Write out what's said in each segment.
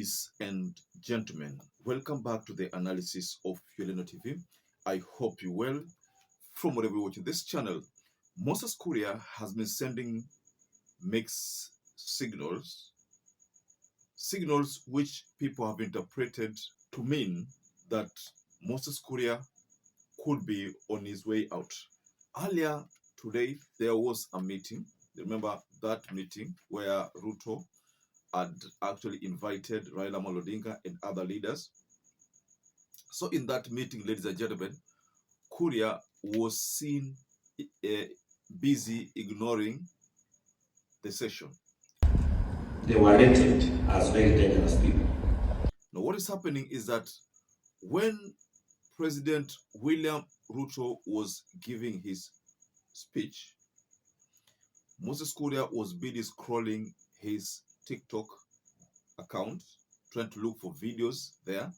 Ladies and gentlemen, welcome back to the analysis of YOLENO TV. I hope you're well. From wherever you're watching this channel, Moses Kuria has been sending mixed signals which people have interpreted to mean that Moses Kuria could be on his way out. Earlier today, there was a meeting. Remember that meeting where RUTO had actually invited Raila Amolo Odinga and other leaders. So in that meeting, ladies and gentlemen, Kuria was seen busy ignoring the session. They were rated as very dangerous people. Now what is happening is that when President William Ruto was giving his speech, Moses Kuria was busy scrolling his TikTok account, trying to look for videos there,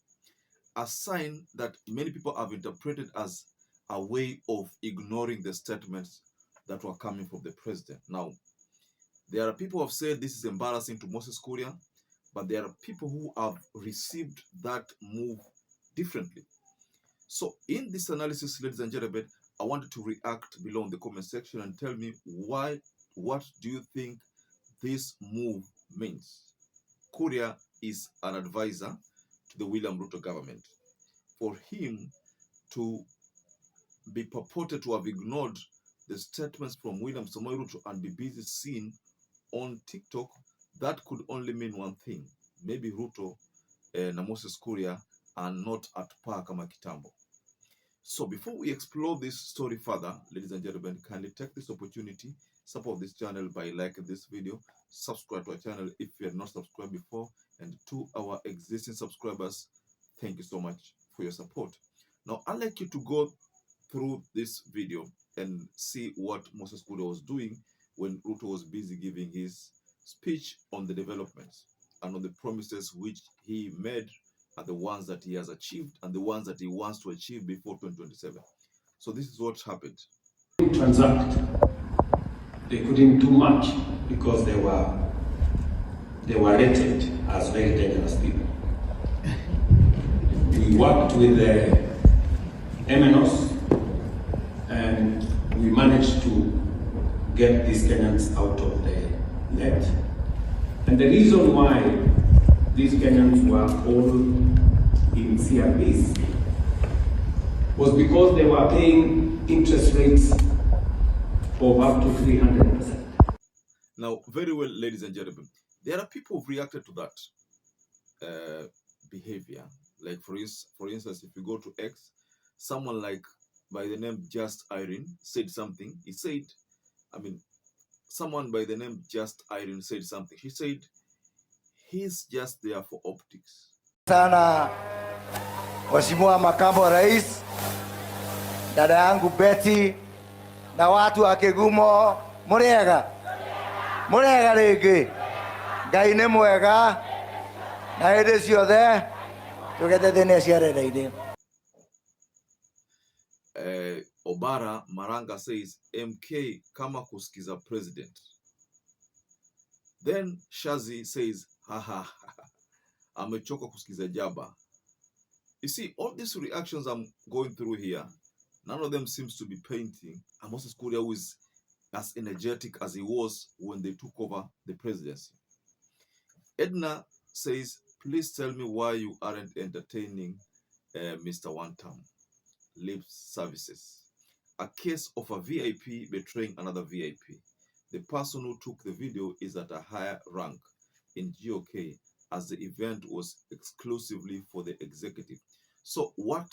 a sign that many people have interpreted as a way of ignoring the statements that were coming from the president. Now, there are people who have said this is embarrassing to Moses Kuria, but there are people who have received that move differently. So in this analysis, ladies and gentlemen, I wanted to react below in the comment section and tell me what do you think this move means? Kuria is an advisor to the William Ruto government. For him to be purported to have ignored the statements from William Samoei Ruto and be busy seen on TikTok, that could only mean one thing. Maybe Ruto and Moses Kuria are not at par kama kitambo. So before we explore this story further, ladies and gentlemen, kindly take this opportunity, support this channel by liking this video, subscribe to our channel if you have not subscribed before, and to our existing subscribers, thank you so much for your support. Now, I'd like you to go through this video and see what Moses Kuria was doing when Ruto was busy giving his speech on the developments and on the promises which he made are the ones that he has achieved and the ones that he wants to achieve before 2027. So this is what happened. Transact. They couldn't do much because they were rated as very dangerous people. We worked with the MNOs and we managed to get these Kenyans out of the net. And the reason why these Kenyans were all in CRBs was because they were paying interest rates of up to 300%. Now, very well, ladies and gentlemen, there are people who've reacted to that behavior. Like for instance, if you go to X, someone like by the name Just Irene said something. He said, someone by the name Just Irene said something. She said, he's just there for optics. Sana Mheshimiwa Makamu wa Rais, dada yangu Betty na watu wa Kigumo, murega rĩngĩ, Ngai nĩ mwega na hĩndĩ ciothe tũgete thĩinĩ cia rĩrĩ-inĩ. Obara Maranga says, MK kama kusikiza president. Then Shazi says, haha, amechoka kusikiza jaba. You see, all these reactions I'm going through here, none of them seems to be painting Moses Kuria, who is as energetic as he was when they took over the presidency. Edna says, please tell me why you aren't entertaining Mr. One Term lip services. A case of a VIP betraying another VIP. The person who took the video is at a higher rank in GOK as the event was exclusively for the executive. So what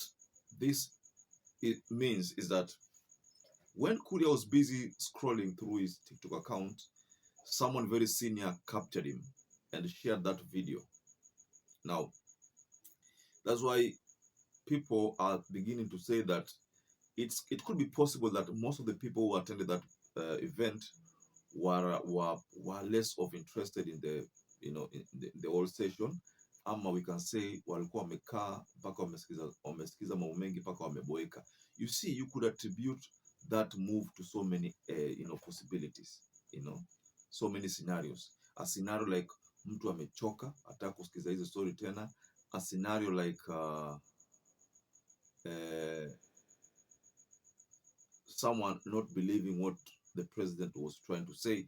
this means is that when Kuria was busy scrolling through his TikTok account, someone very senior captured him and shared that video. Now, that's why people are beginning to say that it could be possible that most of the people who attended that event were less of interested in the in the whole session, ama we can say walikuwa wamekaa mpaka wamesikiza mambo mengi mpaka wameboeka. You see, you could attribute that move to so many possibilities, so many scenarios. A scenario like mtu amechoka, ataka kusikiza hizo story tena. A scenario like someone not believing what the president was trying to say.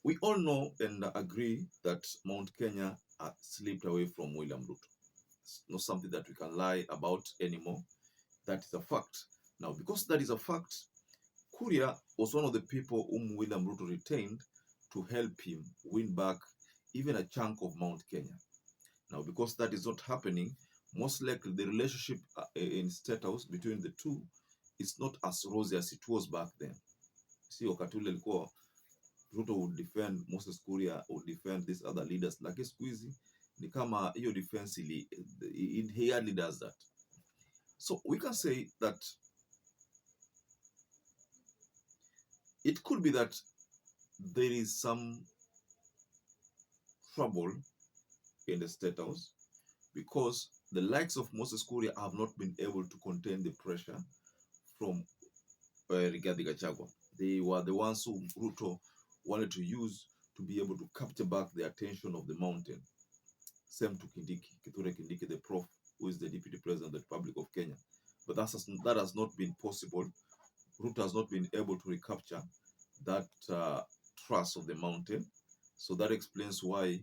We all know and agree that Mount Kenya slipped away from William Ruto. It's not something that we can lie about anymore. That is a fact. Now, because that is a fact, Kuria was one of the people whom William Ruto retained to help him win back even a chunk of Mount Kenya. Now, because that is not happening, most likely the relationship in State House between the two is not as rosy as it was back then. See, wakati ule alikuwa Ruto would defend Moses Kuria, would defend these other leaders. Lakini siku hizi ni kama hiyo defense he hardly does that. So we can say that it could be that there is some trouble in the State House because the likes of Moses Kuria have not been able to contain the pressure from Rigathi Gachagua. They were the ones who Ruto wanted to use to be able to capture back the attention of the mountain. Same to Kithure Kindiki, the prof, who is the deputy president of the Republic of Kenya. But that has not been possible. Ruto has not been able to recapture that trust of the mountain. So that explains why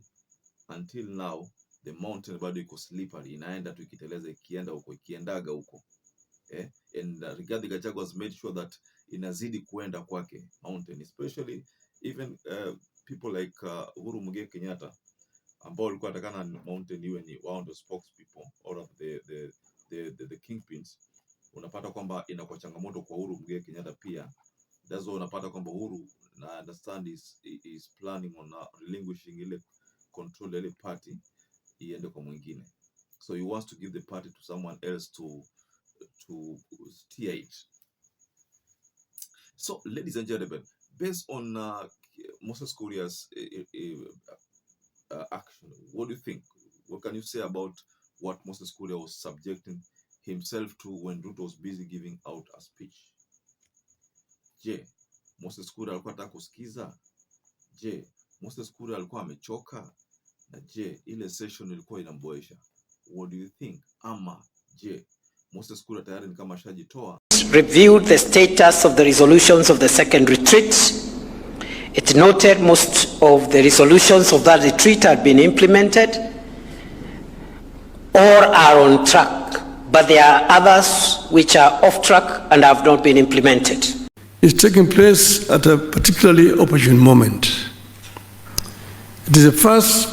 until now the mountain bado iko slippery, inaenda tu ikiteleza, ikiendaga huko. And Rigathi Gachagua has made sure that inazidi kuenda kwake mountain, especially even people like Uhuru Muigai Kenyatta ambao walikuwa watakana mountain iwe ni one of the spokespeople or of the kingpins. Unapata kwamba inakuwa changamoto kwa Uhuru Muigai Kenyatta pia. That's why unapata kwamba Uhuru, I understand, is planning on relinquishing ile control ile party iende kwa mwingine. So he wants to give the party to someone else to steer it. So, ladies and gentlemen, based on Moses Kuria's action, what do you think? What can you say about what Moses Kuria was subjecting himself to when Ruto was busy giving out a speech? Je, Moses Kuria alikuwa anataka kusikiza? Je, Moses Kuria alikuwa amechoka? Na je, ile session ilikuwa inamboesha? What do you think? Ama je, Moses Kuria tayari ni kama shajitoa? Reviewed the status of the resolutions of the second retreat. It noted most of the resolutions of that retreat had been implemented or are on track, but there are others which are off track and have not been implemented. It's taking place at a particularly opportune moment. It is the first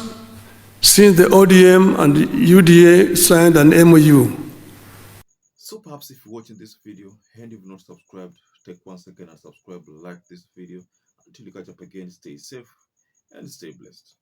since the ODM and UDA signed an MOU. So perhaps if you're watching this video and you've not subscribed, take 1 second and subscribe, like this video. Until you catch up again, stay safe and stay blessed.